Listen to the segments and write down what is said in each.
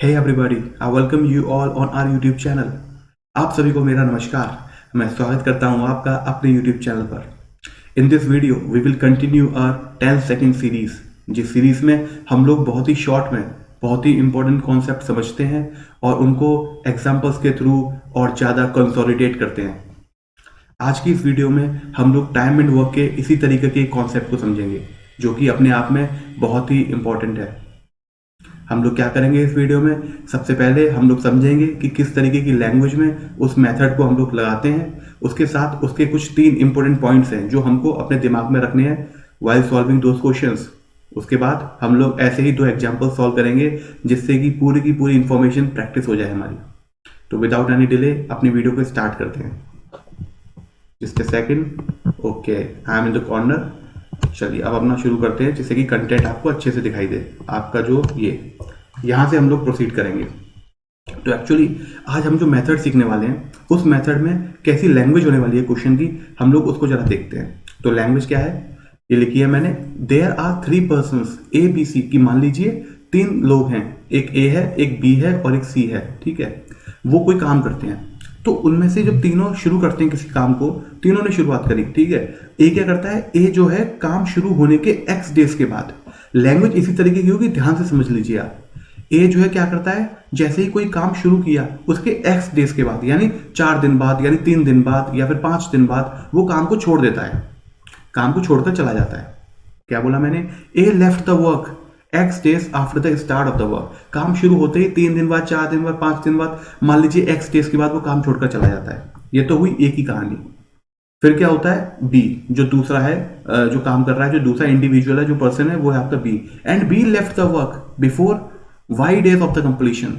Hey everybody, I welcome you all on our YouTube channel. आप सभी को मेरा नमस्कार। मैं स्वागत करता हूं आपका अपने YouTube चैनल पर। In this video, we will continue our 10 second series, जिस सीरीज में हम लोग बहुत ही शॉर्ट में बहुत ही इंपॉर्टेंट कॉन्सेप्ट समझते हैं और उनको एग्जाम्पल्स के थ्रू और ज़्यादा कंसोलिडेट करते हैं। आज की इस वीडियो में हम लोग टाइम एंड वर्क के इसी तरीके के कॉन्सेप्ट को समझेंगे, जो कि अपने आप में बहुत ही इंपॉर्टेंट है। हम लोग क्या करेंगे इस वीडियो में, सबसे पहले हम लोग समझेंगे कि किस तरीके की लैंग्वेज में उस मेथड को हम लोग लगाते हैं। उसके साथ उसके कुछ 3 इंपॉर्टेंट पॉइंट्स हैं जो हमको अपने दिमाग में रखने हैं वाइल सॉल्विंग दोज क्वेश्चंस। उसके बाद हम लोग ऐसे ही 2 एग्जाम्पल सॉल्व करेंगे जिससे कि पूरी की पूरी इंफॉर्मेशन प्रैक्टिस हो जाए हमारी। तो विदाउट एनी डिले अपनी वीडियो को स्टार्ट करते हैं। Just a second. Okay, I am in the corner. चलिए अब अपना शुरू करते हैं जिससे कि कंटेंट आपको अच्छे से दिखाई दे। आपका जो यहाँ से हम लोग प्रोसीड करेंगे। तो एक्चुअली आज हम जो मेथड सीखने वाले हैं उस मेथड में कैसी लैंग्वेज होने वाली है क्वेश्चन की, हम लोग उसको जरा देखते हैं। तो लैंग्वेज क्या है ये लिखी है मैंने। There are 3 persons A B C की, मान लीजिए 3 लोग हैं, एक ए है, एक बी है और एक सी है। ठीक है, वो कोई काम करते हैं। तो उनमें से जब तीनों शुरू करते हैं किसी काम को, तीनों ने शुरुआत करी, ठीक है। ए क्या करता है, ए जो है काम शुरू होने के एक्स डेज के बाद, लैंग्वेज इसी तरीके की होगी, ध्यान से समझ लीजिए आप। ए जो है क्या करता है, जैसे ही कोई काम शुरू किया उसके एक्स डेज के बाद, यानी 4 दिन बाद, यानी 3 दिन बाद या फिर 5 दिन बाद वो काम को छोड़ देता है, काम को छोड़कर चला जाता है। क्या बोला मैंने, A left the work x days after the start of the work. काम शुरू होते ही 3 दिन बाद, 4 दिन बाद, 5 दिन बाद, मान लीजिए एक्स डेज के बाद वो काम छोड़कर चला जाता है। ये तो हुई ए की कहानी। फिर क्या होता है, बी जो दूसरा है, जो काम कर रहा है, जो दूसरा इंडिविजुअल है, जो पर्सन है, वो है आपका B. And B left the work before y days of the completion.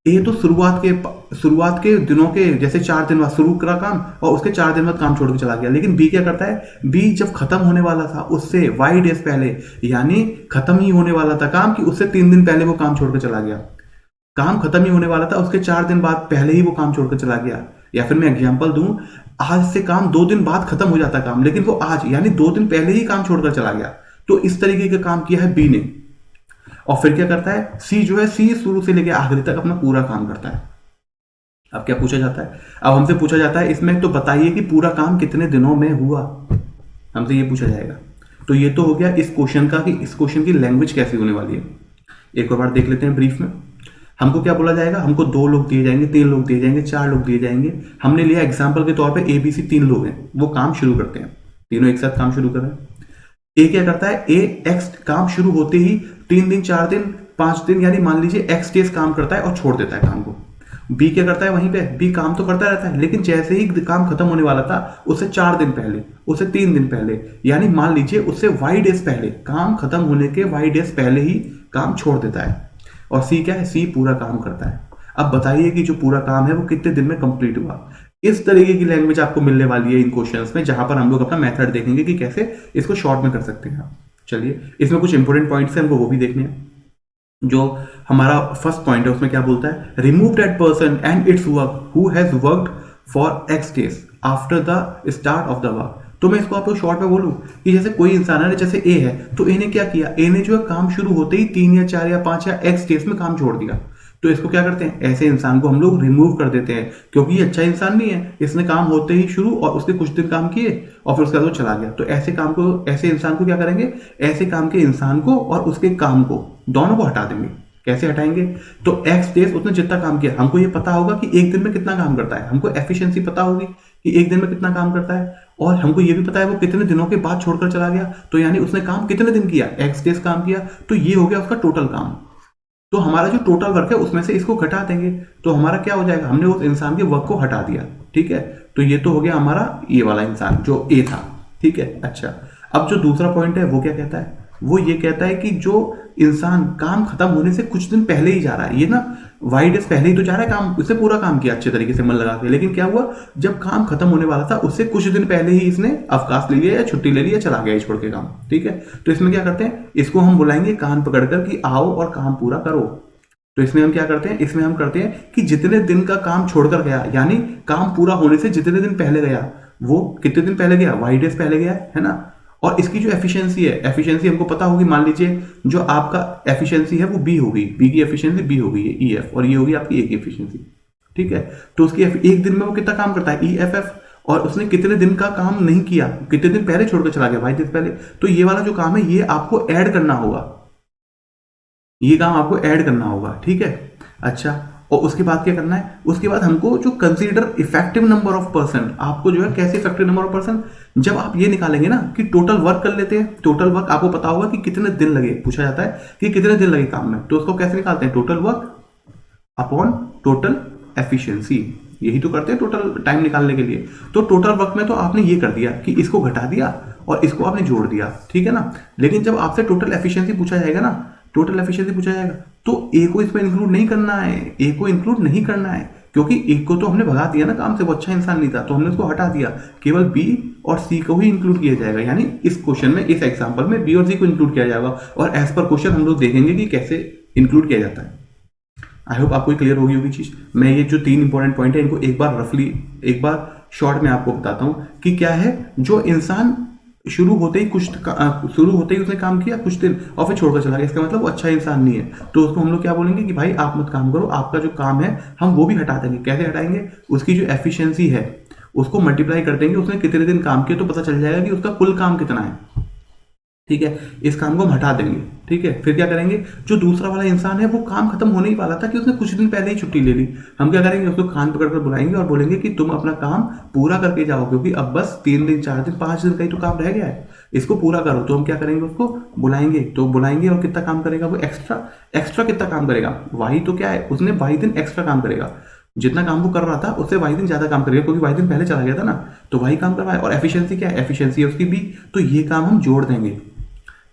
A तो शुरुआत के दिनों के, जैसे 4 दिन बाद शुरू करा काम और उसके 4 दिन बाद काम छोड़ के चला गया। लेकिन बी क्या करता है, बी जब खत्म होने वाला था उससे वाई डेज पहले, यानी खत्म ही होने वाला था काम कि उससे 3 दिन पहले वो काम छोड़ के चला गया। काम खत्म ही होने वाला था, उसके 4 दिन बाद पहले ही वो काम छोड़कर चला गया। या फिर मैं एग्जांपल दूं, आज से काम 2 दिन बाद खत्म हो जाता काम, लेकिन वो आज यानी 2 दिन पहले ही काम छोड़कर चला गया। तो इस तरीके का काम किया है बी ने। और फिर क्या करता है, सी जो है, सी शुरू से लेकर आखिरी तक अपना पूरा काम करता है। अब क्या पूछा जाता है, अब हमसे पूछा जाता है इसमें तो बताइए कि पूरा काम कितने दिनों में हुआ, हमसे ये पूछा जाएगा। तो ये तो हो गया इस क्वेश्चन का कि इस क्वेश्चन की लैंग्वेज कैसी होने वाली है। एक और बार देख लेते हैं ब्रीफ में। हमको क्या बोला जाएगा, हमको 2 लोग दिए जाएंगे, 3 लोग दिए जाएंगे, 4 लोग दिए जाएंगे। हमने लिया एग्जाम्पल के तौर पर ए बी सी 3 लोग हैं, वो काम शुरू करते हैं, तीनों एक साथ काम शुरू कर रहे हैं। ए क्या करता है, ए एक्स काम शुरू होते ही 3 दिन, 4 दिन, 5 दिन, यानी मान लीजिए एक्स डेज काम करता है और छोड़ देता है काम को। बी क्या करता है, वहीं पे बी काम तो करता रहता है, लेकिन जैसे ही काम खत्म होने वाला था उससे 4 दिन पहले, उससे 3 दिन पहले, यानी मान लीजिए उससे वाई डेज पहले, काम खत्म होने के वाई डेज पहले ही काम छोड़ देता है। और सी क्या है, सी पूरा काम करता है। अब बताइए कि जो पूरा काम है वो कितने दिन में कंप्लीट हुआ। इस तरीके की लैंग्वेज आपको मिलने वाली है इन क्वेश्चंस में, जहां पर हम लोग अपना मेथड देखेंगे कि कैसे इसको शॉर्ट में कर सकते हैं। चलिए इसमें कुछ इंपॉर्टेंट पॉइंट्स हैं, हमको वो भी देखने हैं। जो हमारा फर्स्ट पॉइंट है उसमें क्या बोलता है, remove that person and it's work who has worked for x days after the start of the work. तो मैं इसको आपको शॉर्ट में बोलूं कि जैसे कोई इंसान है, जैसे ए है, तो ए ने क्या किया, ए ने जो है काम शुरू होते ही 3 या 4 या 5 या एक्स डेज में काम छोड़ दिया। तो इसको क्या करते हैं, ऐसे इंसान को हम लोग रिमूव कर देते हैं, क्योंकि ये अच्छा इंसान नहीं है, इसने काम होते ही शुरू और उसके कुछ दिन काम किए और फिर उसके बाद वो चला गया। तो ऐसे काम को, ऐसे इंसान को क्या करेंगे, ऐसे काम के इंसान को और उसके काम को, दोनों को हटा देंगे। कैसे हटाएंगे, तो एक्स डेज उसने जितना काम किया, हमको ये पता होगा कि एक दिन में कितना काम करता है, हमको एफिशिएंसी पता होगी कि एक दिन में कितना काम करता है, और हमको ये भी पता है वो कितने दिनों के बाद छोड़कर चला गया, तो यानी उसने काम कितने दिन किया, एक्स डेज काम किया, तो ये हो गया उसका टोटल काम। तो हमारा जो टोटल वर्क है उसमें से इसको घटा देंगे, तो हमारा क्या हो जाएगा, हमने उस इंसान के वर्क को हटा दिया। ठीक है, तो ये तो हो गया हमारा ये वाला इंसान जो ए था। ठीक है, अच्छा अब जो दूसरा पॉइंट है वो क्या कहता है, वो ये कहता है कि जो इंसान काम खत्म होने से कुछ दिन पहले ही जा रहा है, ये ना वाई डेज पहले ही तो जा रहा है काम, उससे पूरा काम किया अच्छे तरीके से मन लगा के, लेकिन क्या हुआ, जब काम खत्म होने वाला था उससे कुछ दिन पहले ही इसने अवकाश ले लिया या छुट्टी ले लिया, चला गया छोड़ के काम। ठीक है, तो इसमें क्या करते हैं, इसको हम बुलाएंगे कान पकड़कर कि आओ और काम पूरा करो। तो इसमें हम क्या करते हैं, इसमें हम करते हैं कि जितने दिन का काम छोड़कर गया, यानी काम पूरा होने से जितने दिन पहले गया, वो कितने दिन पहले गया, वाई डेज पहले गया है ना, और इसकी जो एफिशिएंसी है, एफिशिएंसी हमको पता होगी, मान लीजिए जो आपका एफिशिएंसी है वो बी होगी, बी की एफिशिएंसी बी होगी, ये ई एफ, और ये होगी आपकी ए की एफिशिएंसी, ठीक है। तो उसकी एक दिन में वो कितना काम करता है, ई एफ एफ, और उसने कितने दिन का काम नहीं किया, कितने दिन पहले छोड़कर चला गया, 22 दिन पहले। तो ये वाला जो काम है ये आपको ऐड करना होगा, ये काम आपको ऐड करना होगा, ठीक है। अच्छा, और उसके बाद क्या करना है, उसके बाद हमको जो consider effective number of person, आपको जो है कैसे इफेक्टिव नंबर ऑफ पर्सन, जब आप ये निकालेंगे ना कि टोटल वर्क कर लेते हैं, टोटल वर्क आपको पता होगा कि कितने दिन लगे, पूछा जाता है कि कितने दिन लगे काम में, तो उसको कैसे निकालते हैं, total work upon total efficiency, यही तो करते हैं टोटल टाइम निकालने के लिए। तो टोटल वर्क में तो आपने ये कर दिया कि इसको घटा दिया और इसको आपने जोड़ दिया, ठीक है ना। लेकिन जब आपसे टोटल एफिशिएंसी पूछा जाएगा ना, टोटल एफिशिएंसी पूछा जाएगा, तो ए को इसमें इंक्लूड नहीं करना है, ए को इंक्लूड नहीं करना है, क्योंकि ए को तो हमने भगा दिया ना काम से, वो अच्छा इंसान नहीं था, तो हमने उसको हटा दिया, केवल बी और सी को ही इंक्लूड किया जाएगा। यानी इस क्वेश्चन में, इस एग्जांपल में बी और सी को इंक्लूड किया जाएगा, और एज पर क्वेश्चन हम लोग देखेंगे कि कैसे इंक्लूड किया जाता है। आई होप आपको क्लियर होगी चीज। मैं ये जो 3 इंपॉर्टेंट पॉइंट है इनको एक बार रफली, एक बार शॉर्ट में आपको बताता हूं कि क्या है। जो इंसान शुरू होते ही उसने काम किया कुछ दिन और फिर छोड़कर चला गया, इसका मतलब वो अच्छा इंसान नहीं है, तो उसको हम लोग क्या बोलेंगे कि भाई आप मत काम करो, आपका जो काम है हम वो भी हटा देंगे। कैसे हटाएंगे, उसकी जो एफिशिएंसी है उसको मल्टीप्लाई कर देंगे, उसने कितने दिन काम किया तो पता चल जाएगा कि उसका कुल काम कितना है, ठीक है। इस काम को हम हटा देंगे, ठीक है। फिर क्या करेंगे, जो दूसरा वाला इंसान है वो काम खत्म होने ही वाला था कि उसने कुछ दिन पहले ही छुट्टी ले ली, हम क्या करेंगे, उसको कान पकड़कर बुलाएंगे और बोलेंगे कि तुम अपना काम पूरा करके जाओ, क्योंकि अब बस 3 दिन 4 दिन 5 दिन का ही तो काम रह गया है, इसको पूरा करो। तो हम क्या करेंगे, उसको बुलाएंगे, तो बुलाएंगे और कितना काम करेगा वो, एक्स्ट्रा कितना काम करेगा, वही तो क्या है, उसने 22 दिन एक्स्ट्रा काम करेगा, जितना काम वो कर रहा था उससे 22 दिन ज्यादा काम करेगा, क्योंकि 22 दिन पहले चला गया था ना, तो वही काम कर रहा है। और एफिशिएंसी क्या है, एफिशिएंसी है उसकी बी, तो ये काम हम जोड़ देंगे,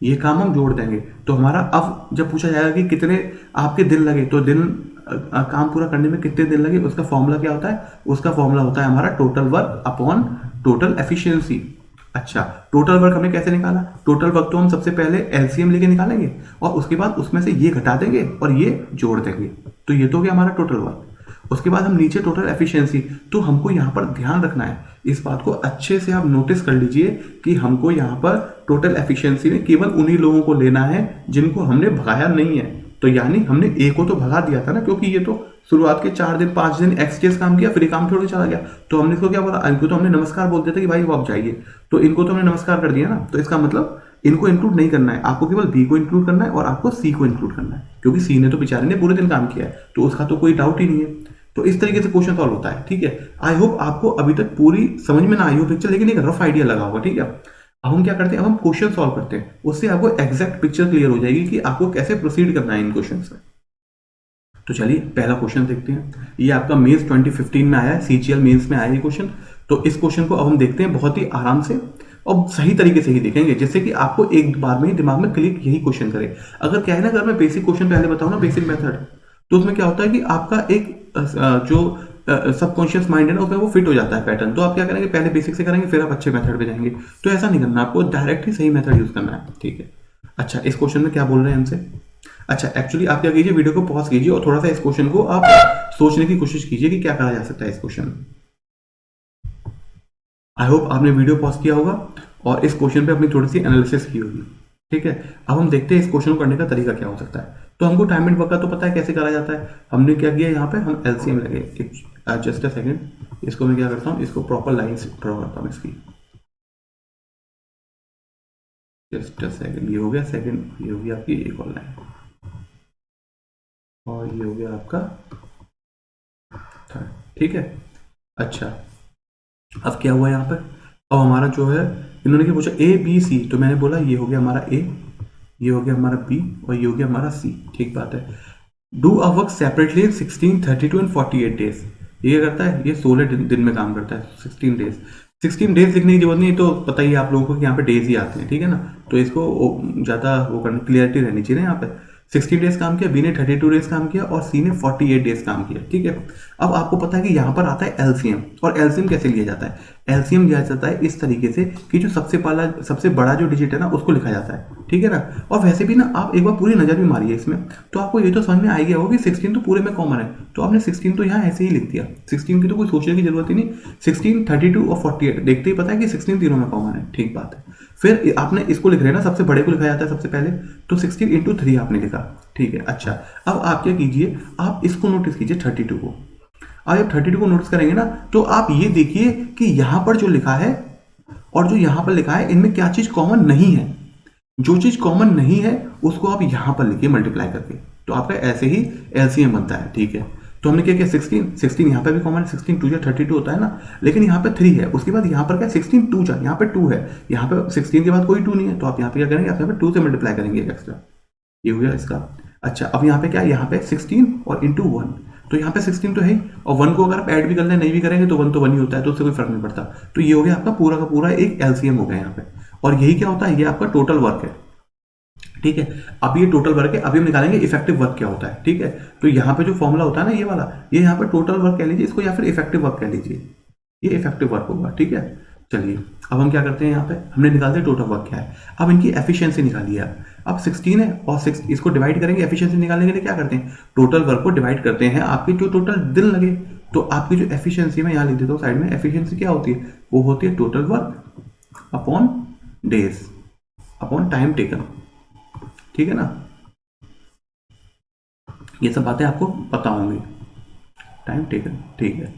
ये काम हम जोड़ देंगे। तो हमारा अब जब पूछा जाएगा कि कितने आपके दिन लगे, तो दिन काम पूरा करने में कितने दिन लगे, उसका फॉर्मूला क्या होता है, उसका फॉर्मूला होता है हमारा total work upon total efficiency. अच्छा, टोटल वर्क हमने कैसे निकाला, टोटल वर्क तो हम सबसे पहले एलसीएम लेके निकालेंगे और उसके बाद उसमें से ये घटा देंगे और ये जोड़ देंगे, तो ये तो गया हमारा टोटल वर्क। उसके बाद हम नीचे टोटल एफिशिएंसी, तो हमको यहाँ पर ध्यान रखना है, इस बात को अच्छे से आप नोटिस कर लीजिए कि हमको यहाँ पर टोटल एफिशिएंसी में केवल उन्हीं लोगों को लेना है जिनको हमने भगाया नहीं है। तो यानी हमने ए को तो भगा दिया था ना, क्योंकि ये तो शुरुआत के 4 दिन 5 दिन एक्स डेज काम किया, फिर ये काम छोड़ के चला गया, तो हमने इसको क्या बोला, इनको तो हमने नमस्कार बोल दिया था कि भाई वो आप जाइए, तो इनको तो हमने नमस्कार कर दिया ना, तो इसका मतलब इनको इंक्लूड नहीं करना है, आपको केवल बी को इंक्लूड करना है और आपको सी को इंक्लूड करना है, क्योंकि सी ने तो बेचारे ने पूरे दिन काम किया है, तो उसका तो कोई डाउट ही नहीं है। तो इस तरीके से क्वेश्चन सॉल्व होता है, ठीक है। आई होप आपको अभी तक पूरी समझ में ना आई हो पिक्चर, लेकिन एक रफ आइडिया लगा होगा, ठीक है। अब हम क्या करते हैं, अब हम क्वेश्चन सॉल्व करते हैं, उससे आपको एग्जैक्ट पिक्चर क्लियर हो जाएगी कि आपको कैसे प्रोसीड करना है इन क्वेश्चन से। तो चलिए पहला क्वेश्चन देखते हैं। ये आपका मेंस 2015 में आया है, सीजीएल मेंस में आया ये क्वेश्चन। तो इस क्वेश्चन को अब हम देखते हैं बहुत ही आराम से और सही तरीके से ही देखेंगे, जिससे कि आपको एक बार में ही दिमाग में क्लिक यही क्वेश्चन करे। अगर क्या है ना, अगर मैं बेसिक क्वेश्चन पहले बताऊं ना, बेसिक मेथड, तो उसमें क्या होता है कि आपका एक जो सबकॉन्शियस माइंड है ना, उसमें वो फिट हो जाता है पैटर्न। तो आप क्या करेंगे, पहले बेसिक से करेंगे फिर आप अच्छे मेथड पे जाएंगे। तो ऐसा नहीं करना, आपको डायरेक्ट ही सही मेथड यूज करना है, ठीक है। अच्छा, इस क्वेश्चन में क्या बोल रहे हैं हमसे। अच्छा, एक्चुअली आप क्या कीजिए, वीडियो को पॉज कीजिए और थोड़ा सा इस क्वेश्चन को आप सोचने की कोशिश कीजिए कि क्या करा जा सकता है इस क्वेश्चन में। आई होप आपने वीडियो पॉज किया होगा और इस क्वेश्चन पे अपनी थोड़ी सी एनालिसिस की होगी, ठीक है। अब हम देखते हैं इस क्वेश्चन को करने का तरीका क्या हो सकता है। तो हमको टाइम एंड वर्क का तो पता है कैसे करा जाता है। हमने क्या किया, यहाँ पे हम एलसीएम लगे, जस्ट अ सेकंड, इसको मैं क्या करता हूँ, इसको प्रॉपर लाइन से ड्रॉ करता हूँ इसकी, जस्ट अ सेकंड। ये हो गया सेकंड, ये हो गया आपकी एक और लाइन, और ये हो गया आपका थर्ड, ठीक है। अच्छा, अब क्या हुआ यहाँ पर, अब हमारा जो है, इन्होंने क्या पूछा ए बी सी, तो मैंने बोला ये हो गया हमारा ए, ये हो गया हमारा बी और ये हो गया हमारा सी, ठीक बात है। Do a work separately in 16, 32 and 48 days. ये क्या करता है, ये 16 दिन में काम करता है, 16 डेज। 16 डेज लिखने की जरूरत नहीं, तो पता ही आप लोगों को कि यहाँ पे डेज ही आते हैं, ठीक है ना। तो इसको ज़्यादा वो करने, क्लियरिटी रहनी चाहिए ना यहाँ पे। 16 डेज काम किया, बी ने 32 डेज काम किया और सी ने 48 डेज काम किया, ठीक है। अब आपको पता है कि यहाँ पर आता है एलसीएम, और एलसीएम कैसे लिया जाता है, एलसीएम लिया जाता है इस तरीके से कि जो सबसे बड़ा जो डिजिट है ना उसको लिखा जाता है, ठीक ठीक है ना। और वैसे भी ना आप एक बार पूरी नज़र भी मारिए इसमें, तो आपको ये तो समझ में आ गया होगा कि 16 तो पूरे में कॉमन है, तो आपने 16 तो यहाँ ऐसे ही लिख दिया, 16 की तो कोई सोचने की जरूरत ही नहीं। 16, 32 और 48 देखते ही पता है कि 16 तीनों में कॉमन है, ठीक बात है। फिर आपने इसको लिख रहे हैं ना, सबसे बड़े को लिखा जाता है सबसे पहले, तो 16 इंटू 3 आपने लिखा, ठीक है। अच्छा, अब आप क्या कीजिए, आप इसको नोटिस कीजिए 32 को। अब जब 32 को नोटिस करेंगे ना, तो आप ये देखिए कि यहाँ पर जो लिखा है और जो यहाँ पर लिखा है, इनमें क्या चीज़ कॉमन नहीं है। जो चीज़ कॉमन नहीं है उसको आप यहाँ पर लिखिए मल्टीप्लाई करके, तो आपका ऐसे ही एलसीएम बनता है, ठीक है। तो हमने क्या किया, 16 यहाँ पे भी कॉमन है, 16 2 जा 32 होता है ना, लेकिन यहाँ पे 3 है, उसके बाद यहाँ पर क्या 16 2 जा, यहाँ पे 2 है, यहाँ पे 16 के बाद कोई 2 नहीं है, तो आप यहाँ पे क्या करेंगे, आप यहाँ पे 2 से मल्टीप्लाई करेंगे एक्स्ट्रा, ये हो गया इसका। अच्छा, अब यहाँ पे क्या है, यहाँ पे 16 और इंटू 1, तो यहाँ पे 16 तो है ही, और 1 को अगर आप ऐड भी कर लें नहीं भी करेंगे तो 1 तो 1 ही होता है, तो उससे कोई फर्क नहीं पड़ता। तो ये हो गया आपका पूरा का पूरा एक एलसीएम हो गया यहाँ पे, और यही क्या होता है, ये आपका टोटल वर्क है, ठीक है। अब ये टोटल वर्क है, अभी हम निकालेंगे इफेक्टिव वर्क क्या होता है, ठीक है। तो यहाँ पे जो फॉर्मूला होता है ना ये वाला, ये यहाँ पे टोटल वर्क कह लीजिए इसको, या फिर इफेक्टिव वर्क कह लीजिए, ये इफेक्टिव वर्क होगा, ठीक है। चलिए अब हम क्या करते हैं, यहाँ पे हमने निकाल दिया टोटल वर्क क्या है, अब इनकी एफिशिएंसी निकालिए आप। अब 16 है और 6 इसको डिवाइड करेंगे, एफिशिएंसी निकालने के लिए क्या करते हैं, टोटल वर्क को डिवाइड करते हैं आपकी जो टोटल दिन लगे, तो आपकी जो एफिशिएंसी, मैं यहाँ लिख देता हूँ साइड में, एफिशिएंसी क्या होती है, वो होती है total work upon days upon time taken, ठीक है ना। ये सब बातें आपको पता होंगी, टाइम टेकन, ठीक है।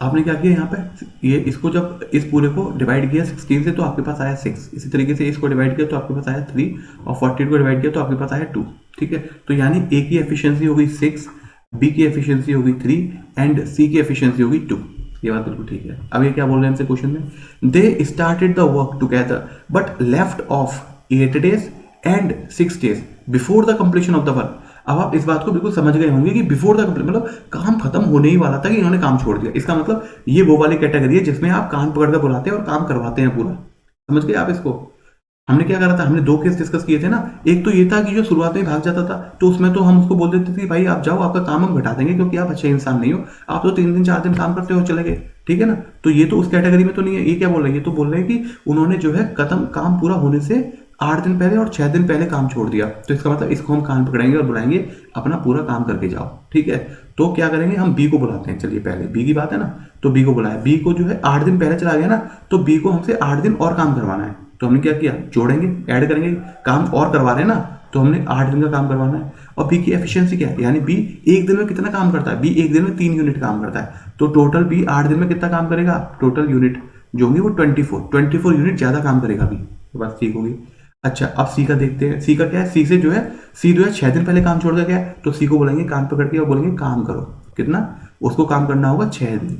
आपने क्या किया यहाँ पे, ये इसको जब इस पूरे को डिवाइड किया 16 से तो आपके पास आया 6, इसी तरीके से इसको डिवाइड किया तो आपके पास आया 3, और 40 को डिवाइड किया तो आपके पास आया 2, ठीक है। तो यानी ए की एफिशिएंसी हो गई 6, बी की एफिशिएंसी हो गई 3 एंड सी की एफिशिएंसी हो गई 2। ये बात बिल्कुल ठीक है। अब ये क्या बोल रहे हैं हमसे क्वेश्चन में, they started the work together but left of 8 days and 6 days before the completion of the work. अब आप इस बात को बिल्कुल समझ गए होंगे कि बिफोर द कंप्लीट मतलब काम खत्म होने ही वाला था कि इन्होंने काम छोड़ दिया, इसका मतलब ये वो वाली कैटेगरी है जिसमें आप कान पकड़ कर बुलाते हैं और काम करवाते हैं पूरा, समझ गए आप इसको। हमने क्या करा था, हमने 2 केस डिस्कस किए थे ना, एक तो ये था कि जो शुरुआत में भाग जाता था तो उसमें तो हम उसको बोल देते थे कि भाई आप जाओ, आपका काम हम घटा देंगे क्योंकि आप अच्छे इंसान नहीं हो, आप तो 3 दिन 4 दिन काम करते हो चले गए, ठीक है ना। तो ये तो उस कैटेगरी में तो नहीं है। ये क्या बोल रहे हैं, ये तो बोल रहे हैं कि उन्होंने जो है खत्म काम पूरा होने से 8 दिन पहले और 6 दिन पहले काम छोड़ दिया, तो इसका मतलब इसको हम कान पकड़ेंगे और बुलाएंगे अपना पूरा काम करके जाओ, ठीक है। तो क्या करेंगे, हम बी को बुलाते हैं, चलिए पहले बी की बात है ना, तो बी को बुलाया, बी को जो है 8 दिन पहले चला गया ना, तो बी को हमसे 8 दिन और काम करवाना है, तो हमने क्या किया, जोड़ेंगे, ऐड करेंगे, काम और करवा रहे हैं ना, तो हमने 8 दिन का काम करवाना है। और बी की एफिशिएंसी क्या है, यानी बी एक दिन में कितना काम करता है, बी एक दिन में 3 यूनिट काम करता है, तो टोटल बी 8 दिन में कितना काम करेगा, टोटल यूनिट जो होंगी वो 24 यूनिट ज्यादा काम करेगा बी, तो बस ठीक होगी। अच्छा, अब सी का देखते हैं, सी का क्या है, सी से जो है, सी जो है 6 दिन पहले काम छोड़ कर गया है, तो सी को बोलेंगे कान पकड़ के और बोलेंगे काम करो, कितना, उसको काम करना होगा 6 दिन,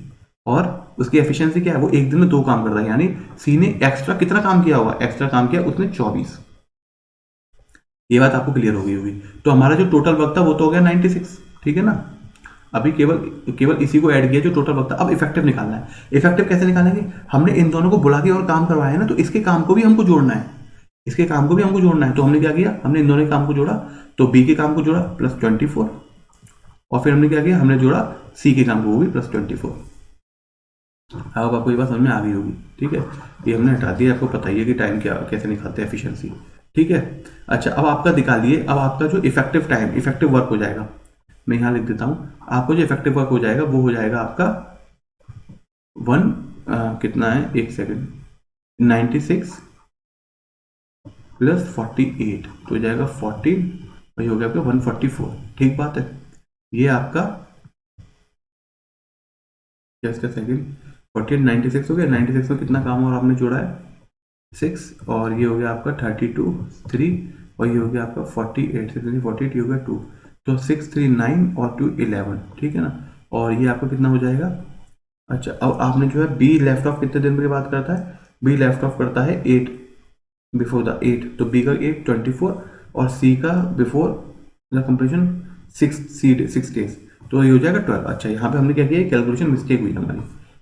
और उसकी एफिशिएंसी क्या है, वो एक दिन में 2 काम कर रहा है, यानी सी ने एक्स्ट्रा कितना काम किया होगा, एक्स्ट्रा काम किया उसने 24। ये बात आपको क्लियर होगी। तो हमारा जो टोटल वक्त था वो तो हो गया 96, ठीक है ना। अभी केवल इसी को ऐड किया जो टोटल वक्त था। अब इफेक्टिव निकालना है। इफेक्टिव कैसे निकालेंगे, हमने इन दोनों को बुला के और काम करवाया है ना, तो इसके काम को भी हमको जोड़ना है, इसके काम को भी हमको जोड़ना है। तो हमने क्या किया, हमने इन दोनों के काम को जोड़ा, तो बी के काम को जोड़ा प्लस 24, और फिर हमने क्या किया, हमने जोड़ा सी के काम को, वो भी प्लस 24। अब आपको ये बात समझ में आ गई होगी, ठीक है। ये हमने हटा दिया, आपको पता ही है कि टाइम क्या कैसे निकालते हैं, एफिशिएंसी, ठीक है। अच्छा, अब आपका निकालिए, अब आपका जो इफेक्टिव टाइम, इफेक्टिव वर्क हो जाएगा, मैं यहाँ लिख देता हूँ, आपको जो इफेक्टिव वर्क हो जाएगा वो हो जाएगा आपका कितना है, एक सेकेंड, 96 प्लस 48, तो हो जाएगा 14, वही हो गया आपका 144, ठीक बात है। ये आपका जस्ट सेकेंड, 48 96 हो गया, 96 में कितना काम और आपने जोड़ा है 6, और ये हो गया आपका 32 3, और ये हो गया आपका 48 से 48, ये हो गया 2, तो 6 3 9 और 2 11, ठीक है ना। और ये आपका कितना हो जाएगा। अच्छा, अब आपने जो है बी लेफ्ट ऑफ कितने दिन की बात करता है, बी लेफ्ट ऑफ करता है 8 बिफोर द 8, तो बी का 8 24, और सी का बिफोर द कंप्लीशन 6 डेज, तो ये हो जाएगा 12। अच्छा, यहाँ पे हमने क्या किया, कैलकुलेशन मिस्टेक हुई हमारी,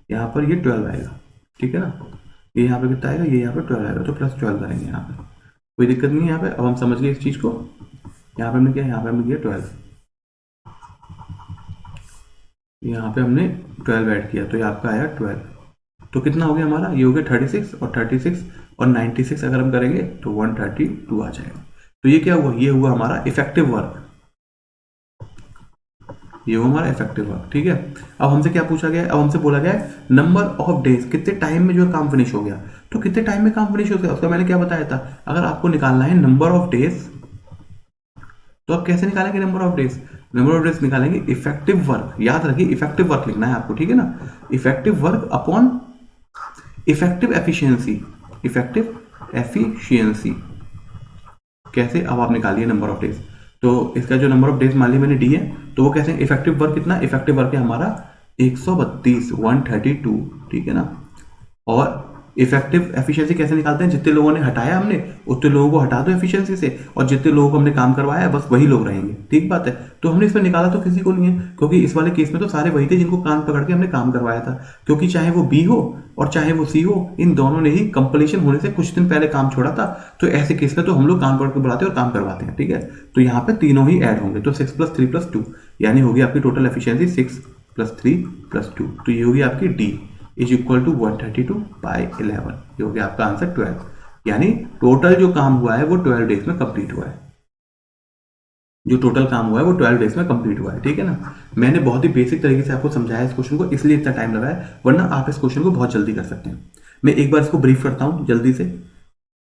यहाँ पर ये 12 आएगा, ठीक है ना। ये यहाँ पे कितना आएगा, ये यहाँ पे 12 आएगा, तो प्लस 12 करेंगे यहाँ पे, कोई दिक्कत नहीं है यहाँ पे। अब हम समझ गए इस चीज़ को, यहाँ पे हमने क्या, यहाँ पे हमने किया 12, यहाँ पे हमने 12 ऐड किया, तो ये आपका आया 12, तो कितना हो गया हमारा, ये हो गया 36 और 36 और 96 अगर हम करेंगे तो 132 आ जाएगा। तो ये क्या हुआ, ये हुआ हमारा इफेक्टिव वर्क, ये हुआ हमारा इफेक्टिव वर्क। ठीक है, अब हमसे क्या पूछा गया है, अब हमसे बोला गया है नंबर ऑफ डेज, कितने टाइम में जो है काम फिनिश हो गया। तो कितने टाइम में काम फिनिश हो गया उसका मैंने क्या बताया था, अगर आपको निकालना है नंबर ऑफ डेज तो आप कैसे निकालेंगे number of days, number of days निकालेंगे इफेक्टिव वर्क, याद रखिए इफेक्टिव वर्क लिखना है आपको, ठीक है ना, effective work upon effective efficiency, effective efficiency कैसे, अब आप निकालिए नंबर ऑफ डेज। तो इसका जो नंबर ऑफ डेज मान लिया मैंने डी है, तो वो कैसे, इफेक्टिव वर्क कितना, इफेक्टिव वर्क है हमारा 132, 132, ठीक है ना। और इफेक्टिव एफिशिएंसी कैसे निकालते हैं, जितने लोगों ने हटाया हमने उतने लोगों को हटा दो एफिशिएंसी से, और जितने लोगों को हमने काम करवाया बस वही लोग रहेंगे, ठीक बात है। तो हमने इसमें निकाला तो किसी को नहीं है, क्योंकि इस वाले केस में तो सारे वही थे जिनको कान पकड़ के हमने काम करवाया था, क्योंकि चाहे वो बी हो और चाहे वो सी हो, इन दोनों ने ही कंप्लीशन होने से कुछ दिन पहले काम छोड़ा था। तो ऐसे केस में तो हम लोग कान पकड़ के बुलाते हैं और काम करवाते हैं, ठीक है। तो यहाँ पे तीनों ही ऐड होंगे, तो 6 + 3 + 2 यानी होगी आपकी टोटल एफिशिएंसी 6 + 3 + 2, तो ये होगी आपकी डी इज इक्वल टू 132/11। ये हो गया आपका आंसर 12, यानी टोटल जो काम हुआ है वो 12 डेज में कंप्लीट हुआ है, जो टोटल काम हुआ है वो 12 डेज में कंप्लीट हुआ है, ठीक है ना। मैंने बहुत ही बेसिक तरीके से आपको समझाया इस क्वेश्चन को, इसलिए इतना टाइम लगा है, वरना आप इस क्वेश्चन को बहुत जल्दी कर सकते हैं। मैं एक बार इसको ब्रीफ करता हूं जल्दी से।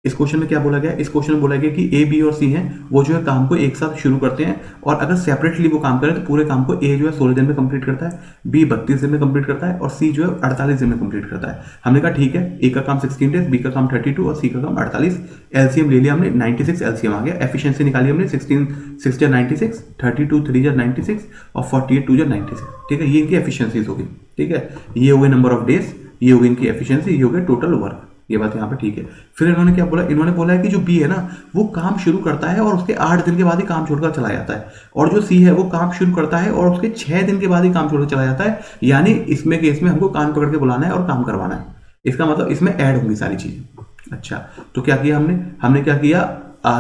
इस क्वेश्चन में क्या बोला गया, इस क्वेश्चन में बोला गया कि ए, बी और सी हैं, वो जो है काम को एक साथ शुरू करते हैं, और अगर सेपरेटली वो काम करें तो पूरे काम को ए जो है 16 दिन में कंप्लीट करता है, बी 32 दिन में कंप्लीट करता है, और सी जो है 48 दिन में कंप्लीट करता है। हमने कहा ठीक है, ए का काम 16 डेज, बी का काम 32 और सी का काम 48। एलसीएम ले लिया हमने, 96 एलसीएम आ गया। एफिशिएंसी निकाली हमने, 16 6 × 96, 32 3 × 96 और 48 2 × 96, ठीक है। ये इनकी एफिशिएंसीज होगी, ठीक है। ये हो गए नंबर ऑफ डेज, ये हो गई इनकी एफिशिएंसी, ये हो गया टोटल वर्क, ये बात यहाँ पे ठीक है। फिर इन्होंने क्या बोला, इन्होंने बोला है कि जो बी है ना वो काम शुरू करता है और उसके 8 दिन के बाद ही काम छोड़कर चला जाता है, और जो सी है वो काम शुरू करता है और उसके 6 दिन के बाद ही काम छोड़कर चला जाता है। यानी इसमें केस में हमको कान पकड़ के बुलाना है और काम करवाना है, इसका मतलब इसमें ऐड होंगी सारी चीजें। अच्छा, तो क्या किया हमने क्या किया,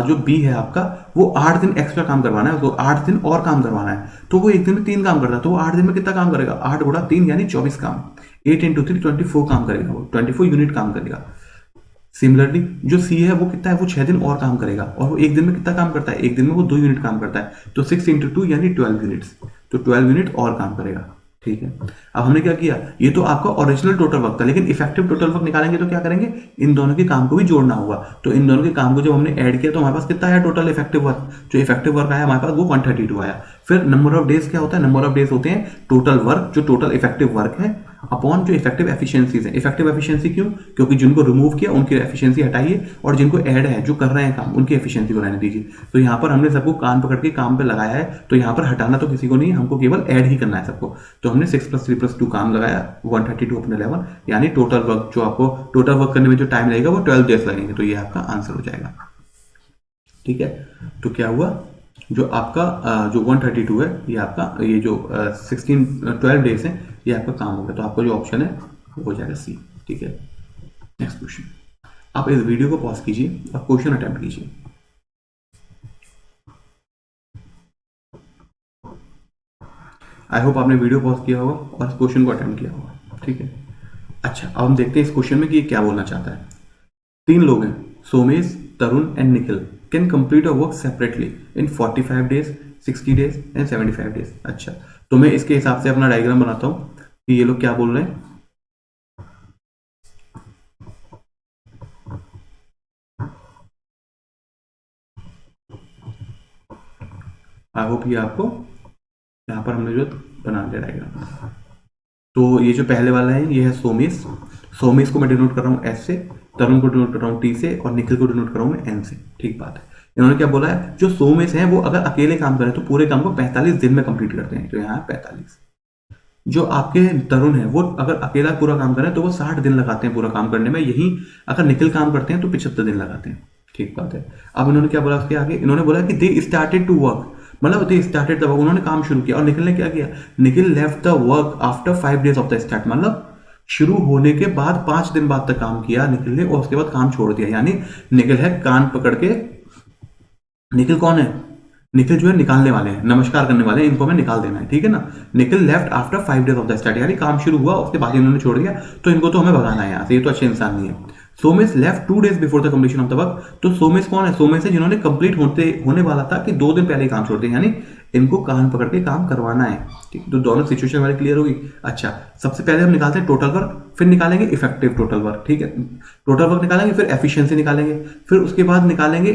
जो बी है आपका वो 8 दिन एक्स्ट्रा काम करवाना है, उसको 8 दिन और काम करवाना है, तो वो एक दिन में 3 काम करता है, तो वो 8 दिन में कितना काम करेगा, 8 × 3 यानी 24 काम, 8 × 3 24 काम करेगा, वो 24 यूनिट काम करेगा। सिमिलरली जो सी है वो कितना है, वो 6 दिन और काम करेगा, और वो एक दिन में कितना काम करता है, एक दिन में वो 2 यूनिट काम करता है, तो 6 × 2 यानी 12 यूनिट्स, तो 12 यूनिट और काम करेगा, ठीक है। अब हमने क्या किया, ये तो आपका ओरिजिनल टोटल वर्क था, लेकिन इफेक्टिव टोटल वर्क निकालेंगे तो क्या करेंगे, इन दोनों के काम को भी जोड़ना होगा। तो इन दोनों के काम को जब हमने ऐड किया तो हमारे पास कितना आया टोटल इफेक्टिव वर्क, जो इफेक्टिव वर्क आया हमारे पास वो 132 आया। फिर नंबर ऑफ डेज क्या होता है, नंबर ऑफ डेज होते हैं टोटल वर्क, जो टोटल इफेक्टिव वर्क है, अपॉन जो इफेक्टिव एफिशिएंसीज है। इफेक्टिव एफिशिएंसी क्यों, क्योंकि जिनको रिमूव किया उनकी एफिशिएंसी हटाइए, और जिनको ऐड है जो कर रहे हैं काम उनकी एफिशिएंसी को रहने दीजिए। तो यहाँ पर हमने सबको कान पकड़ के काम पे लगाया है, तो यहाँ पर हटाना तो किसी को नहीं है, हमको केवल ऐड ही करना है सबको। तो हमने 6 + 3 + 2 काम लगाया, 132 अपने 11, यानी टोटल वर्क, जो आपको टोटल वर्क करने में जो टाइम लगेगा वो 12 डेज लगेंगे, तो ये आपका आंसर हो जाएगा, ठीक है। तो क्या हुआ, जो आपका जो 132 है ये आपका, ये जो 12 डेज है ये आपका काम हो गया, तो आपका जो ऑप्शन है वो हो जाएगा सी, ठीक है। नेक्स्ट क्वेश्चन, आप इस वीडियो को पॉज कीजिए और क्वेश्चन अटेम्प्ट कीजिए। आई होप आपने वीडियो पॉज किया होगा और इस क्वेश्चन को अटेम्प्ट किया होगा, ठीक है। अच्छा, अब हम देखते हैं इस क्वेश्चन में कि ये क्या बोलना चाहता है। 3 लोग हैं, Somesh, Tarun and Nikhil, can complete a work separately in 45 days, 60 days and 75 days. अच्छा, तो मैं इसके हिसाब से अपना डायग्राम बनाता हूं कि ये लोग क्या बोल रहे हैं। आई होप ये आपको यहाँ पर हमने जो बना दिया डायग्राम। तो ये जो पहले वाला है ये है सोमेश, सोमेश को मैं डिनोट कर रहा हूँ एस से, तरुण को डिनोट कर रहा हूँ टी से, और निखिल को डिनोट कर रहा हूँ मैं एन से, ठीक बात है। इन्होंने क्या बोला है, जो सोमेश है वो अगर अकेले काम करें तो पूरे काम को 45 दिन में कंप्लीट करते हैं, तो यहाँ 45। जो आपके तरुण है वो अगर अकेला पूरा काम करें तो वो 60 दिन लगाते हैं पूरा काम करने में, यही अगर निखिल काम करते हैं तो 75 दिन लगाते हैं, ठीक बात है। अब इन्होंने क्या बोला उसके आगे, इन्होंने बोला कि दे स्टार्टेड टू वर्क, मतलब दे स्टार्टेड द वर्क, उन्होंने काम शुरू किया, और निखिल ने क्या किया, Nikhil left the work after 5 days of the start, मतलब शुरू होने के बाद 5 दिन बाद तक काम किया निखिल ने, और उसके बाद काम छोड़ दिया। यानी निखिल है कान पकड़ के, निखिल कौन है, निखिल जो है निकालने वाले हैं, नमस्कार करने वाले हैं, इनको हमें निकाल देना है, ठीक है ना। Nikhil left after 5 days of the start, यानी काम शुरू हुआ उसके बाद इन्होंने छोड़ दिया, तो इनको तो हमें भगाना है यहाँ से, ये तो अच्छे इंसान नहीं है। Somesh left 2 days before the completion of the work, तो सोमेश कौन है? सोमेश है जिन्होंने कंप्लीट होने वाला था कि 2 दिन पहले ही काम छोड़ दिया, यानी इनको कान पकड़ के काम करवाना है, ठीक। तो दोनों सिचुएशन हमारी क्लियर होगी। अच्छा, सबसे पहले हम निकालते हैं टोटल वर्क, फिर निकालेंगे इफेक्टिव टोटल वर्क, ठीक है। टोटल वर्क निकालेंगे, फिर एफिशिएंसी निकालेंगे, फिर उसके बाद निकालेंगे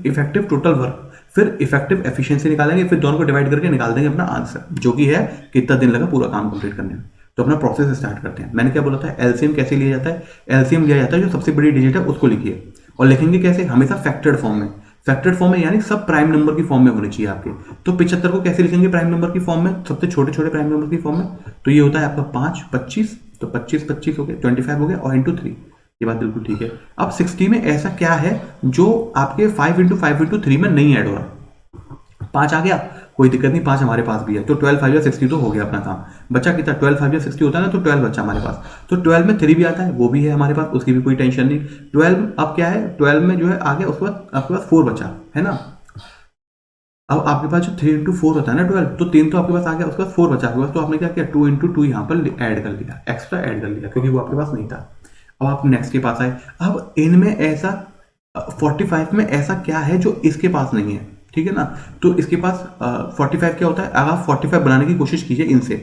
इफेक्टिव टोटल वर्क, फिर इफेक्टिव एफिशिएंसी निकालेंगे, फिर दोनों को डिवाइड करके निकाल देंगे अपना आंसर, जो कि है कितना दिन लगा पूरा काम कंप्लीट करने में। तो अपना प्रोसेस स्टार्ट करते हैं। मैंने क्या बोला था, एलसीएम कैसे लिया जाता है? एलसीएम लिया जाता है जो सबसे बड़ी डिजिट है उसको लिखिए, और लिखेंगे कैसे? हमेशा फैक्टर्ड फॉर्म में। फैक्टर्ड फॉर्म में यानी सब प्राइम नंबर की फॉर्म में होने चाहिए आपके। तो 75 को कैसे लिखेंगे प्राइम नंबर की फॉर्म में? सबसे छोटे छोटे प्राइम नंबर की फॉर्म में। तो ये होता है आपका 5 25, तो 25 25 हो गए, 25 हो गया, और इंटू 3। ये बात बिल्कुल ठीक है। अब 60 में ऐसा क्या है जो आपके 5 × 5 × 3 में नहीं ऐड हो रहा? 5 आ गया, कोई दिक्कत नहीं, 5 हमारे पास भी है, तो 12 5 60 तो हो गया अपना काम। बचा कितना? 12 5 60 होता है ना, तो 12 बचा हमारे पास। तो 12 में 3 भी आता है, वो भी है हमारे पास, उसकी भी कोई टेंशन नहीं। 12 अब क्या है? 12 में जो है आ गया, उसके बाद आपके पास 4 बचा है ना। अब आपके पास जो 3 × 4 होता है ना 12, तो 3 तो आपके पास आ गया, उसके बाद 4 बचा आपके पास, तो आपने क्या किया? 2 × 2 यहाँ पर ऐड कर लिया, एक्स्ट्रा ऐड कर लिया, क्योंकि वो आपके पास नहीं था। अब आप नेक्स्ट के पास आए। अब इनमें ऐसा 45 में ऐसा क्या है जो इसके पास नहीं है, ठीक है ना। तो इसके पास 45 क्या होता है? अगर आप 45 बनाने की कोशिश कीजिए इनसे,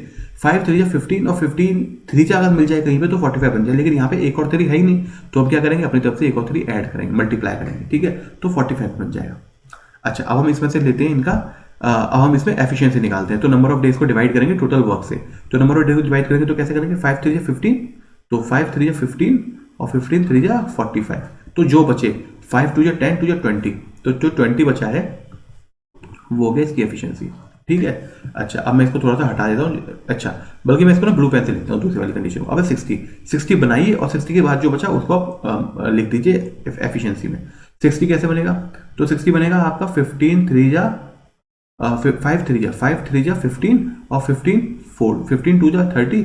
5 3 15, और 15 3 से अगर मिल जाए कहीं पे तो 45 बन जाए, लेकिन यहाँ पे एक और 3 है ही नहीं, तो अब क्या करेंगे? अपनी तरफ से एक और 3 ऐड करेंगे, मल्टीप्लाई करेंगे, ठीक है, तो 45 बन जाएगा। अच्छा, अब हम इसमें से लेते हैं इनका, अब हम इसमें एफिशिएंसी निकालते हैं। तो नंबर ऑफ डेज को डिवाइड करेंगे टोटल वर्क से। तो नंबर ऑफ डेज को डिवाइड करेंगे तो कैसे करेंगे? 5 3 15, तो 5 3 15, और 15 3 45, तो जो बचे 5 2 10 2 20, तो जो 20 बचा है वो हो गया इसकी एफिशिएंसी, ठीक है। अच्छा, अब मैं इसको थोड़ा सा हटा देता हूँ। अच्छा, बल्कि मैं इसको ना ब्लू पेन से लिखता हूँ दूसरी वाली कंडीशन को। अब 60 बनाइए, और 60 के बाद जो बचा उसको आप लिख दीजिए एफिशिएंसी में। 60 कैसे बनेगा? तो 60 बनेगा आपका 15 3 5 3 15, और 15 4, 15 2 30,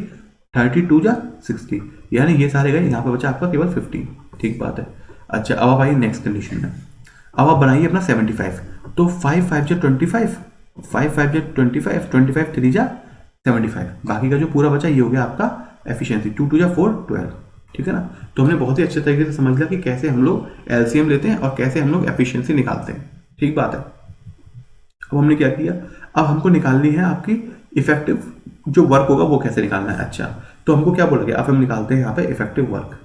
30 2 60, यानी ये सारे गए, यहाँ पे बचा आपका केवल 15, ठीक बात है। अच्छा, अब आप आइए नेक्स्ट कंडीशन में। अब आप बनाइए अपना 75, तो 5 5 25, 5 5 25, 25 3 75, बाकी का जो पूरा बचा ये हो गया आपका एफिशिएंसी। 2 2 4 12, ठीक है ना। तो हमने बहुत ही अच्छे तरीके से समझ लिया कि कैसे हम लोग एलसीएम लेते हैं और कैसे हम लोग एफिशिएंसी निकालते हैं, ठीक बात है। अब हमने क्या किया? अब हमको निकालनी है आपकी इफेक्टिव जो वर्क होगा वो कैसे निकालना है। अच्छा, तो हमको क्या बोला गया? अब हम निकालते हैं यहाँ पे effective work.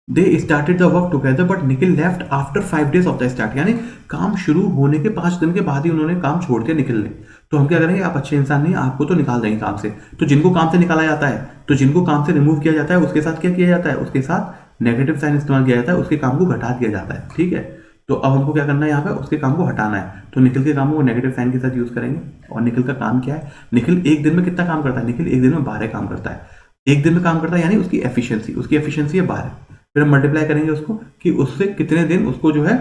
They started the work together but Nikhil left after 5 days of the start, यानी काम शुरू होने के 5 दिन के बाद ही उन्होंने काम छोड़ दिया निखिल ने। तो हम क्या करेंगे? आप अच्छे इंसान नहीं, आपको तो निकाल देंगे काम से। तो जिनको काम से निकाला जाता है, तो जिनको काम से रिमूव किया जाता है, उसके साथ क्या किया जाता है? उसके साथ नेगेटिव साइन इस्तेमाल किया जाता है, उसके काम को घटा दिया जाता है, ठीक है। तो अब हमको क्या करना है? यहाँ पे उसके काम को हटाना है, तो निखिल के काम को नेगेटिव साइन के साथ यूज करेंगे। और निखिल का काम क्या है? निखिल एक दिन में कितना काम करता है? निखिल एक दिन में 12 काम करता है। एक दिन में काम करता है यानी उसकी एफिशिएंसी है 12। फिर हम मल्टीप्लाई करेंगे उसको कि उससे कितने दिन उसको जो है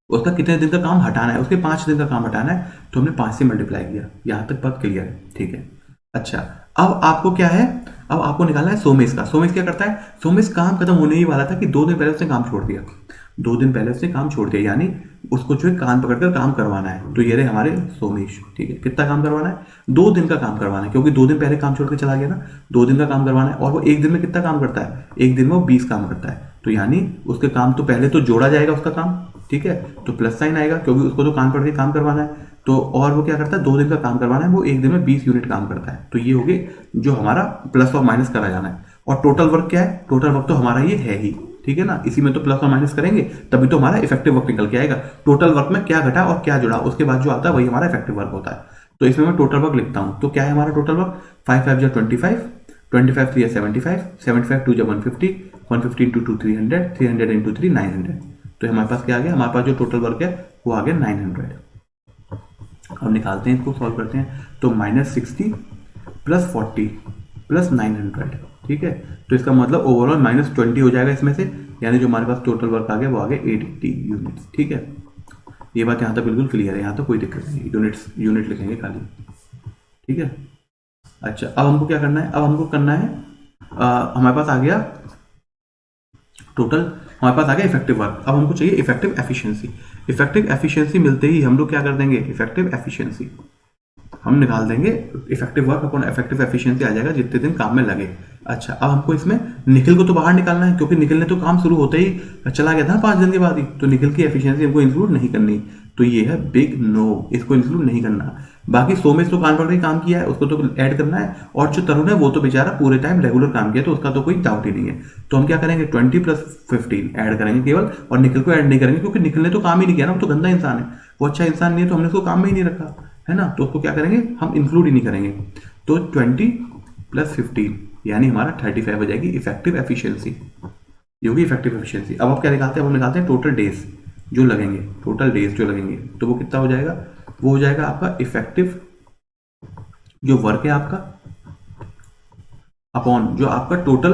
उसका कितने दिन का काम हटाना है, उसके 5 दिन का काम हटाना है, तो हमने 5 से मल्टीप्लाई किया। यहाँ तक बात क्लियर है, ठीक है। अच्छा, अब आपको क्या है? अब आपको निकालना है सोमेश का। सोमेश क्या करता है? सोमेश काम खत्म होने ही वाला था कि 2 दिन पहले उसने काम छोड़ दिया। 2 दिन पहले उसने काम छोड़ दिया, यानी उसको जो है कान पकड़कर काम करवाना है। तो ये रहे हमारे सोमेश, ठीक है। कितना काम करवाना है? 2 दिन का काम करवाना है, क्योंकि 2 दिन पहले काम छोड़ के चला गया ना। 2 दिन का काम करवाना है, और वो एक दिन में कितना काम करता है? एक दिन में वो 20 काम करता है। तो यानी उसके काम तो पहले तो जोड़ा जाएगा उसका काम, ठीक है, तो प्लस साइन आएगा क्योंकि उसको तो कान पकड़ के काम करवाना है। तो और वो क्या करता है? 2 दिन का काम करवाना है, वो एक दिन में 20 यूनिट काम करता है। तो ये हो गए जो हमारा प्लस और माइनस करा जाना है। और टोटल वर्क क्या है? टोटल वर्क तो हमारा ये है ही, ठीक है ना। इसी में तो प्लस और माइनस करेंगे तभी तो हमारा इफेक्टिव वर्क निकल के आएगा। टोटल वर्क में क्या घटा और क्या जुड़ा, उसके बाद जो आता है वही हमारा इफेक्टिव वर्क होता है। तो इसमें मैं टोटल वर्क लिखता हूं, तो क्या है हमारा टोटल वर्क? 5 5 25, 25 3 75, 75 2 150, 150 × 2 300, 300 × 3 900। तो हमारे पास क्या आ गया? हमारे पास जो टोटल वर्क है वो आ गया 900। अब निकालते हैं, इसको सॉल्व करते हैं। तो -60 + 40 + 900, ठीक है। तो इसका मतलब ओवरऑल -20 हो जाएगा इसमें से, यानी जो हमारे पास टोटल वर्क आ गया वो आ गया 880 यूनिट्स, ठीक है। ये बात यहाँ तक बिल्कुल क्लियर है, यहाँ तक कोई दिक्कत नहीं। यूनिट लिखेंगे खाली, ठीक है। अच्छा, अब हमको क्या करना है? अब हमको करना है हमारे पास आ गया टोटल हमारे पास आ गया इफेक्टिव वर्क। अब हमको चाहिए इफेक्टिव एफिशिएंसी। इफेक्टिव एफिशिएंसी मिलते ही हम लोग क्या कर देंगे, इफेक्टिव एफिशिएंसी हम निकाल देंगे, effective work upon effective efficiency आ जाएगा जितने दिन काम में लगे। अच्छा, अब हमको इसमें निखिल को तो बाहर निकालना है, क्योंकि निखिल ने तो काम शुरू होते ही चला गया था 5 दिन के बाद ही, तो निखिल की एफिशिएंसी हमको इंक्लूड नहीं करनी। तो ये है बिग नो, इसको इंक्लूड नहीं करना। बाकी सोमेश तो कान पकड़ के काम किया है, उसको तो ऐड करना है। और जो तरुण है वो तो बेचारा पूरे टाइम रेगुलर काम किया, तो उसका तो कोई डाउट ही नहीं है। तो हम क्या करेंगे, 20 + 15 ऐड करेंगे केवल, और निखिल को ऐड नहीं करेंगे, क्योंकि निखिल ने तो काम ही नहीं किया ना, वो तो गंदा इंसान है, वो अच्छा इंसान नहीं है, तो हमने उसको काम में ही नहीं रखा है ना, तो उसको क्या करेंगे, हम इंक्लूड ही नहीं करेंगे। तो 20 + 15 यानी हमारा 35 हो जाएगी इफेक्टिव एफिशिएंसी, ये होगी इफेक्टिव एफिशिएंसी। अब आप क्या निकालते हैं, हम निकालते हैं टोटल डेज जो लगेंगे, टोटल डेज जो लगेंगे, तो वो कितना हो जाएगा, वो हो जाएगा आपका इफेक्टिव जो वर्क है आपका अपॉन जो आपका टोटल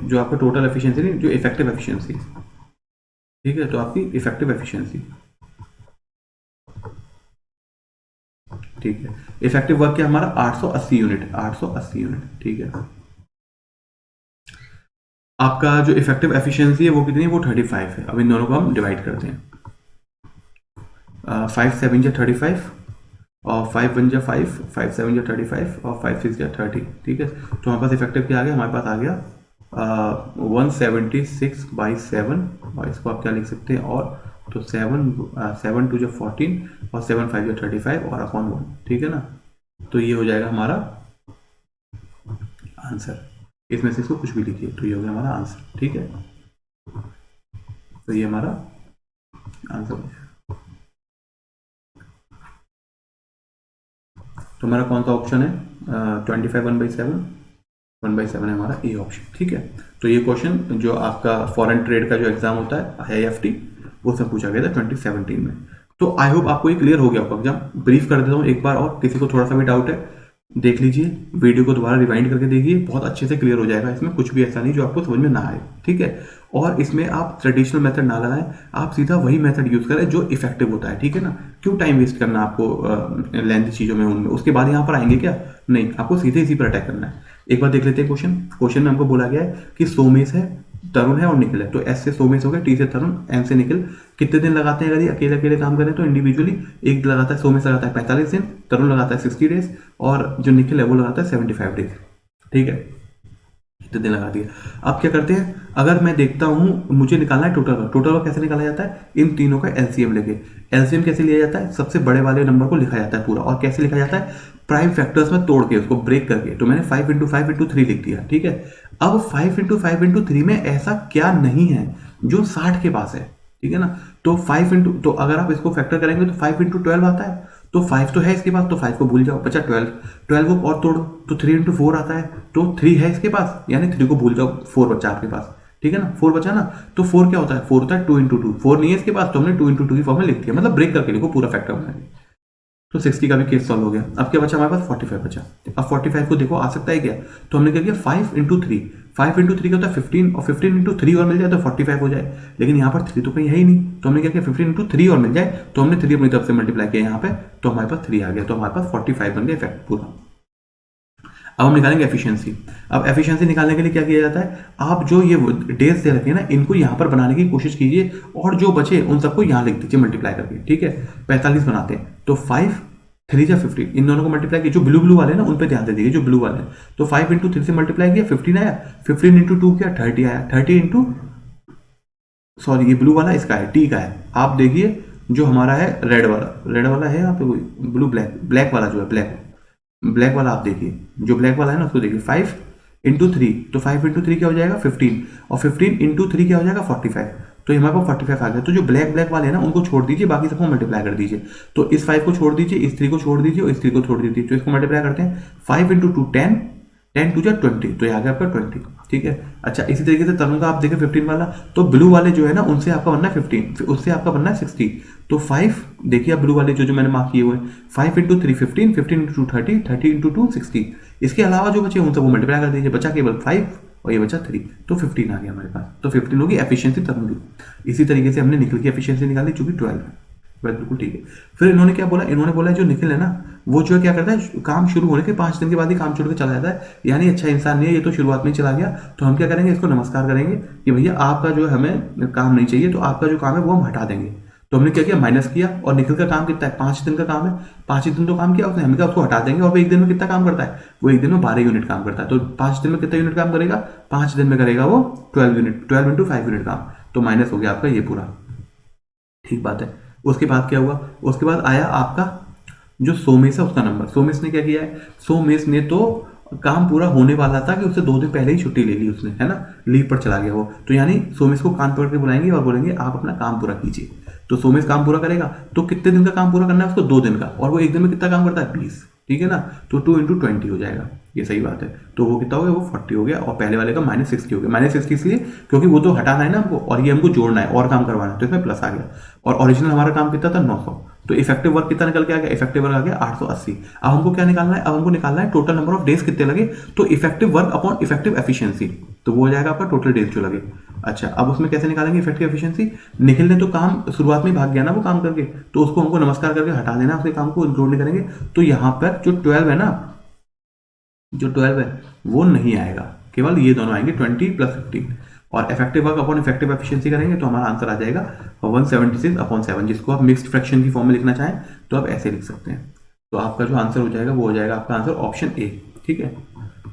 जो आपका टोटल एफिशिएंसी नहीं, जो इफेक्टिव एफिशिएंसी, ठीक है, तो आपकी इफेक्टिव एफिशिएंसी, ठीक है। इफेक्टिव वर्क क्या हमारा 880 यूनिट, 880 यूनिट, ठीक है। आपका जो इफेक्टिव एफिशिएंसी है वो कितनी है, वो 35 है। अब इन दोनों को हम डिवाइड करते हैं, 5 × 7 = 35 और 5 × 1 = 5, 5 × 7 = 35 और 5 × 6 = 30, ठीक है। तो हमारे पास इफेक्टिव क्या आ गया, हमारे पास आ गया 176/7, और इसको आप क्या लिख सकते हैं, और तो 7 2 = 14 और 7 5 = 35 और अपॉन 1, ठीक है ना। तो ये हो जाएगा हमारा आंसर, इसमें से इसको कुछ भी लिखिए, तो ये हो गया हमारा आंसर, ठीक है। तो ये हमारा आंसर हो गया। तो हमारा कौन सा ऑप्शन है, 25 1/7 है हमारा ए ऑप्शन, ठीक है। तो ये क्वेश्चन जो आपका फॉरेन ट्रेड का जो एग्जाम होता है IIFT, वो सब पूछा गया था 2017 में। तो आई होप आपको ये क्लियर हो गया होगा। एग्जाम ब्रीफ कर देता हूँ एक बार, और किसी को थोड़ा सा भी डाउट है देख लीजिए, वीडियो को दोबारा रिवाइंड करके देखिए, बहुत अच्छे से क्लियर हो जाएगा। इसमें कुछ भी ऐसा नहीं जो आपको समझ में ना आए, ठीक है। और इसमें आप ट्रेडिशनल मेथड ना लगाएं, आप सीधा वही मेथड यूज करें जो इफेक्टिव होता है, ठीक है ना। क्यों टाइम वेस्ट करना आपको लेंथी चीजों में, उनमें उसके बाद यहाँ पर आएंगे क्या, नहीं, आपको सीधे इसी पर अटैक करना है। एक बार देख लेते हैं क्वेश्चन में हमको बोला गया है कि सोमेश है, तरुण है और निखिल है। तो एस से सोमेश हो गया, टी से तरुण, एम से निखिल। कितने दिन लगाते हैं अगर ये अकेले अकेले काम करें, तो इंडिविजुअली एक लगाता है, सोमेश लगाता है 45 दिन, तरुण लगाता है 60 डेज, और जो निखिल है वो लगाता है 75 डेज, ठीक है। कितने दिन लगा दिया। अब क्या करते हैं, अगर मैं देखता हूं मुझे निकालना है टोटल वर्क। टोटल वर्क कैसे निकाला जाता है, इन तीनों का एलसीएम लेके। एलसीएम कैसे लिया जाता है, सबसे बड़े वाले नंबर को लिखा जाता है पूरा, और कैसे लिखा जाता है, प्राइम फैक्टर्स में तोड़ के, उसको ब्रेक करके। तो मैंने 5 × 5 × 3 लिख दिया, ठीक है। अब 5 × 5 × 3 में ऐसा क्या नहीं है जो 60 के पास है, ठीक है ना। तो 5 तो अगर आप इसको फैक्टर करेंगे तो 5 × 12 आता है, तो 5 तो है इसके पास, तो 5 को भूल जाओ, बचा 12 को और तोड़ो, तो 3 × 4 आता है, तो 3 है इसके पास, यानी 3 को भूल जाओ, 4 बचा आपके पास, ठीक है ना। 4 बचा ना, तो 4 क्या होता है, 4 होता है 2 × 2, 4 नहीं है इसके पास, तो हमने 2 × 2 की फॉर्म में लिख दिया, मतलब ब्रेक करके लिखो पूरा फैक्टर बना के। तो 60 का भी केस सॉल्व हो गया। अब क्या बचा हमारे पास, 45 बचा। अब 45 को देखो आ सकता है क्या, तो हमने क्या किया, 5 × 3, 5 × 3 का होता है 15, और 15 × 3 और मिल जाए तो 45 हो जाए, लेकिन यहाँ पर 3 तो कहीं है ही नहीं, तो हमने क्या किया, 15 × 3 और मिल जाए, तो हमने 3 अपनी तरफ से मल्टीप्लाई किया यहाँ पे, तो हमारे पास 3 आ गया, तो हमारे पास 45 बन गया इफेक्ट पूरा। अब हम निकालेंगे एफिशिएंसी। अब एफिशिएंसी निकालने के लिए क्या किया जाता है, आप जो ये डेज दे रखे हैं ना, इनको यहाँ पर बनाने की कोशिश कीजिए, और जो बचे उन सबको यहाँ लिख दीजिए मल्टीप्लाई करके, ठीक है। 45 बनाते हैं, तो 5 3 × 15, इन दोनों को मल्टीप्लाई किया, जो ब्लू वाले ना उन पे ध्यान दे दीजिए, जो ब्लू वाले हैं। तो 5 × 3 से मल्टीप्लाई किया, 15 आया, 15 × 2 किया, 30 आया, 30 ये ब्लू वाला इसका है, टी का है। आप देखिए जो हमारा है रेड वाला है यहाँ पे, कोई ब्लू ब्लैक वाला जो है, ब्लैक वाला आप देखिए, जो ब्लैक वाला है ना उसको देखिए, 5 × 3, तो 5 × 3 क्या हो जाएगा 15, और 15 × 3 क्या हो जाएगा 45, तो हमारे पास 45 आ गया। तो जो ब्लैक वाले हैं ना उनको छोड़ दीजिए, बाकी सबको मल्टीप्लाई कर दीजिए। तो इस 5 को छोड़ दीजिए, इस 3 को छोड़ दीजिए, और इस 3 को छोड़ दीजिए, तो इसको मल्टीप्लाई करते हैं, 5 × 2 10, 10 2 = 20, तो ये आ गया आपका 20, ठीक है। अच्छा, इसी तरीके से तरुण का आप देखें 15 वाला, तो ब्लू वाले जो है ना उनसे आपका बनना है 15, फिर उससे आपका बनना है 60, तो 5 देखिए आप ब्लू वाले जो मैंने मार्क किए हुए हैं, 5 × 3 15, 15 × 2 30, 30 × 2 60, इसके अलावा जो बचे उन सबको मल्टीप्लाई कर दीजिए, बचा केवल 5 और ये बचा 3, तो 15 आ गया हमारे पास। तो 15 होगी एफिशिएंसी तरुण की। इसी तरीके से हमने निखिल की एफिशिएंसी निकाली जो कि 12 है, बस बिल्कुल ठीक है। फिर इन्होंने क्या बोला, इन्होंने बोला जो निखिल है ना, वो जो है क्या करता है, काम शुरू होने के 5 दिन के बाद ही काम छोड़ के चला जाता है, यानी अच्छा इंसान नहीं है ये, तो शुरुआत में ही चला गया। तो हम क्या करेंगे, इसको नमस्कार करेंगे कि भैया आपका जो है हमें काम नहीं चाहिए, तो आपका जो काम है वो हम हटा देंगे। तो हमने क्या किया, माइनस किया। और निखिल का काम कितना है, 5 दिन का काम है, 5 ही दिन तो काम किया उसने, हमने कहा उसको हटा देंगे। और वो एक दिन में कितना काम करता है, वो एक दिन में 12 यूनिट काम करता है। तो 5 दिन में कितना यूनिट काम करेगा, 5 दिन में करेगा वो 12 यूनिट, 12 इंटू 5 यूनिट काम। तो माइनस हो गया आपका ये पूरा, ठीक बात है। उसके बाद क्या हुआ, उसके बाद आया आपका जो सोमेश है उसका नंबर। सोमेश ने क्या किया है, सोमेश ने तो काम पूरा होने वाला था कि उससे 2 दिन पहले ही छुट्टी ले ली उसने, है ना, लीव पर चला गया वो। तो यानी सोमेश को कान पकड़ के बुलाएंगे और बोलेंगे आप अपना काम पूरा कीजिए। तो सोमेश काम पूरा करेगा, तो कितने दिन का काम पूरा करना है उसको, 2 दिन का। और वो एक दिन में कितना काम करता है, 20, ठीक है ना। तो 2 इंटू 20 हो जाएगा, ये सही बात है। तो वो कितना हो गया, वो 40 हो गया। और पहले वाले का -60 हो गया। -60 इसलिए क्योंकि वो तो हटाना है ना हमको, और ये हमको जोड़ना है और काम करवाना है, तो इसमें प्लस आ गया। और ओरिजिनल हमारा काम कितना था, 900। तो इफेक्टिव वर्क कितना निकल के आ गया, इफेक्टिव वर्क आ गया 880। अब हमको क्या निकालना है, अब हमको निकालना है टोटल नंबर ऑफ डेज कितने लगे। तो effective work upon effective efficiency, तो वो हो जाएगा आपका टोटल डेज जो लगे। अच्छा, अब उसमें कैसे निकालेंगे इफेक्टिव एफिशिएंसी। निखिल ने तो काम शुरुआत में भाग गया ना वो काम करके, तो उसको हमको नमस्कार करके हटा देना, उसके काम को इंक्लूड नहीं करेंगे। तो यहाँ पर जो 12 है ना, जो 12 है वो नहीं आएगा, केवल ये दोनों आएंगे 20 + 15। और effective work upon effective efficiency करेंगे तो हमारा आंसर आ जाएगा 176/7। जिसको आप मिक्स्ड फ्रैक्शन की फॉर्म में लिखना चाहें तो आप ऐसे लिख सकते हैं। तो आपका जो आंसर हो जाएगा वो हो जाएगा आपका आंसर ऑप्शन ए, ठीक है।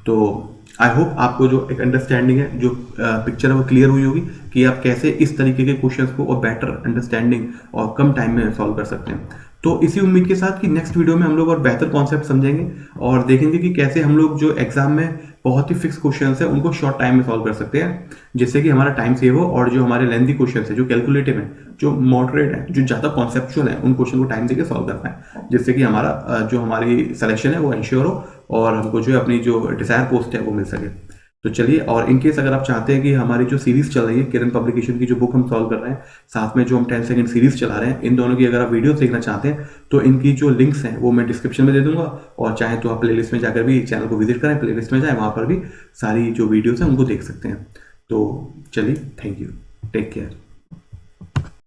तो आई होप आपको जो एक अंडरस्टैंडिंग है, जो पिक्चर है वो क्लियर हुई होगी कि आप कैसे इस तरीके के क्वेश्चंस को और बेटर अंडरस्टैंडिंग और कम टाइम में सॉल्व कर सकते हैं। तो इसी उम्मीद के साथ कि नेक्स्ट वीडियो में हम लोग और बेहतर कॉन्सेप्ट समझेंगे और देखेंगे कि कैसे हम लोग जो एग्जाम में बहुत ही फिक्स क्वेश्चंस है उनको शॉर्ट टाइम में सॉल्व कर सकते हैं, जिससे कि हमारा टाइम सेव हो। और जो हमारे लेंथी क्वेश्चंस है, जो कैलकुलेटिव है, जो मॉडरेट है, जो ज़्यादा कॉन्सेप्चुअल है, उन क्वेश्चन को टाइम देकर सॉल्व करना है, जिससे कि हमारा जो हमारी सिलेक्शन है वो इंश्योर हो और हमको जो है अपनी जो डिजायर पोस्ट है वो मिल सके। तो चलिए, और इनकेस अगर आप चाहते हैं कि हमारी जो सीरीज चल रही है किरण पब्लिकेशन की, जो बुक हम सॉल्व कर रहे हैं, साथ में जो हम 10 सेकंड सीरीज चला रहे हैं, इन दोनों की अगर आप वीडियो देखना चाहते हैं तो इनकी जो लिंक्स हैं वो मैं डिस्क्रिप्शन में दे दूंगा। और चाहे तो आप प्लेलिस्ट में जाकर भी चैनल को विजिट करें, प्लेलिस्ट में जाएं, वहाँ पर भी सारी जो वीडियोस हैं उनको देख सकते हैं। तो चलिए, थैंक यू, टेक केयर।